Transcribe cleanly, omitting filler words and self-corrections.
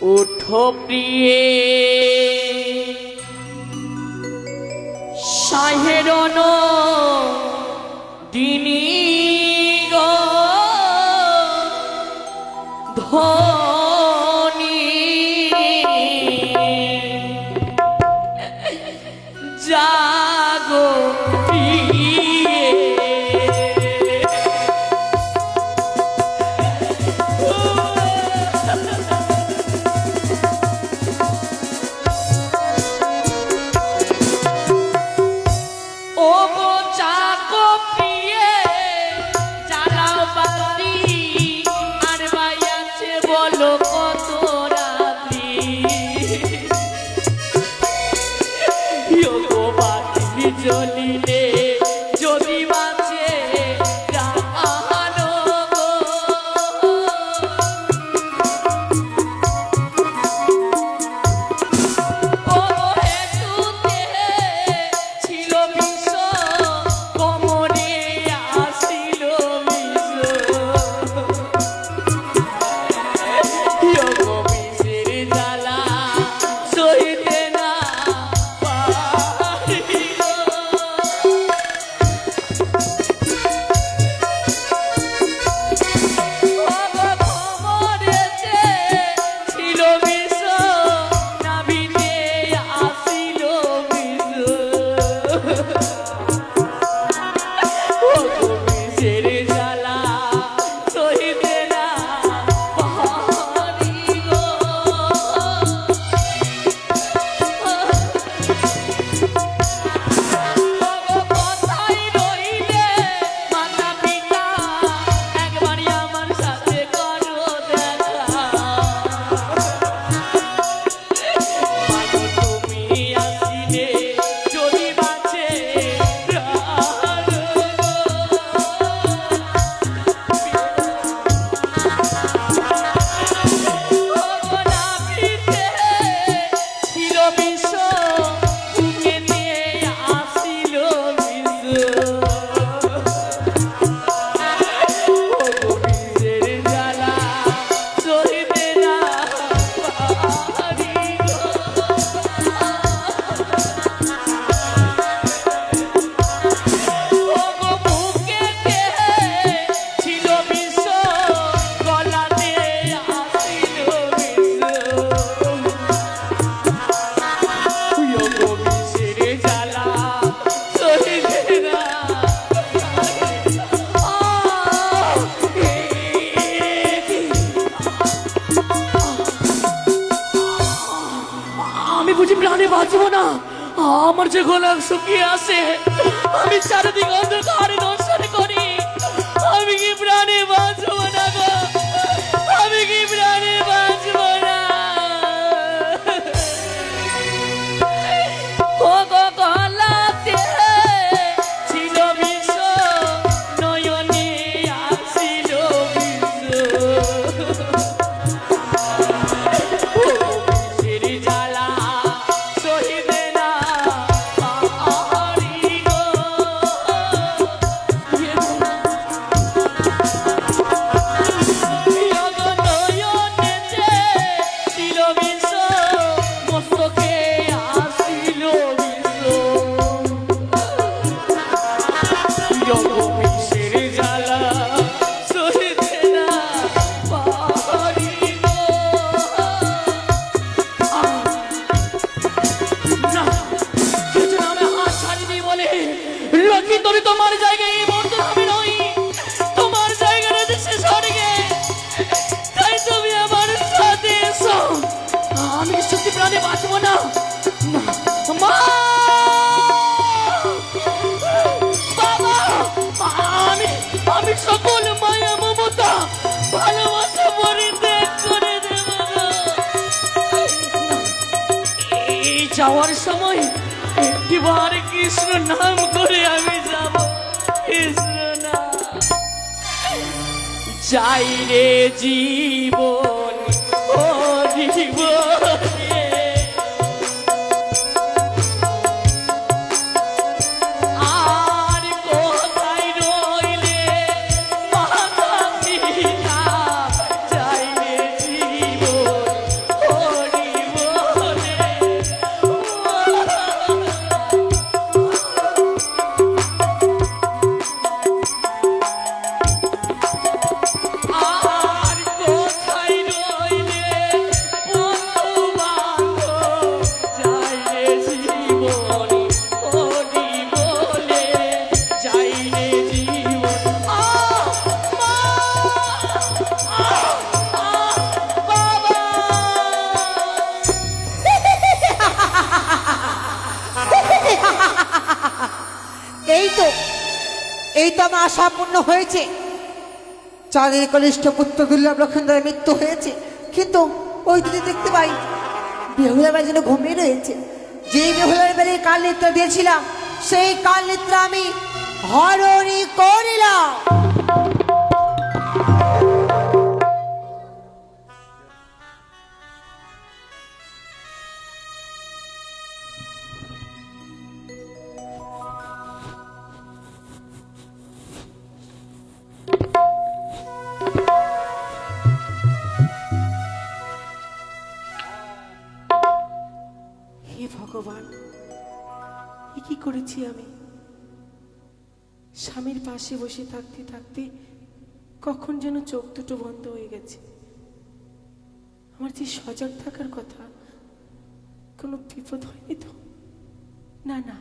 উঠো প্রিয়ে সাহেরন দিনী গো ধনী জাগো প্রিয়ে জলিলে যদি বাঁচে প্রাণো গো ও হেতুতে ছিল বিষ কোমরে আসিল বিষ বিষের জ্বালা সইতে না প্রাণে বাঁচবো না আমার যে গলা শুকিয়ে আসে আমি চারিদিকে অন্ধকারে দর্শন করি আমি কি প্রাণে বাঁচবো না গো আমি কি প্রাণে বাঁচবো না ও গো গলাতে ছিল বিষ নয়নে আসিল তোমার জায়গায় এই মুহূর্তে আমি নই তোমার জায়গা রয়েছে সে স্বর্গে তাই তুমি আমার সাথে এসো আমি সত্যি প্রাণে বাঁচবো না মা বাবা আমি সকল মায়া মমতা ভালোবাসা পরিত্যাগ করে দেব এই যাওয়ার সময় একটিবার কৃষ্ণ নাম করে আমি যাব কৃষ্ণ নাম যাই রে জীবন ও জীবন ও এই তো আমার আশা পূর্ণ হয়েছে। চাঁদের কনিষ্ঠ পুত্র দুর্লভ লক্ষণদের মৃত্যু হয়েছে, কিন্তু ওই দিদি দেখতে পাই বেহুলা বাড়ি যেন ঘুমিয়ে রয়েছে। যেই বেহুলার বাড়ি কাল নিদ্রা দিয়েছিলাম, সেই কাল নিদ্রা আমি হরণই করিলাম। হে ভগবান, এ কি করেছি আমি? স্বামীর পাশে বসে থাকতে থাকতে কখন যেন চোখ দুটো বন্ধ হয়ে গেছে। আমার যে সজাগ থাকার কথা, কোনো বিপদ হয়নি তো? না না,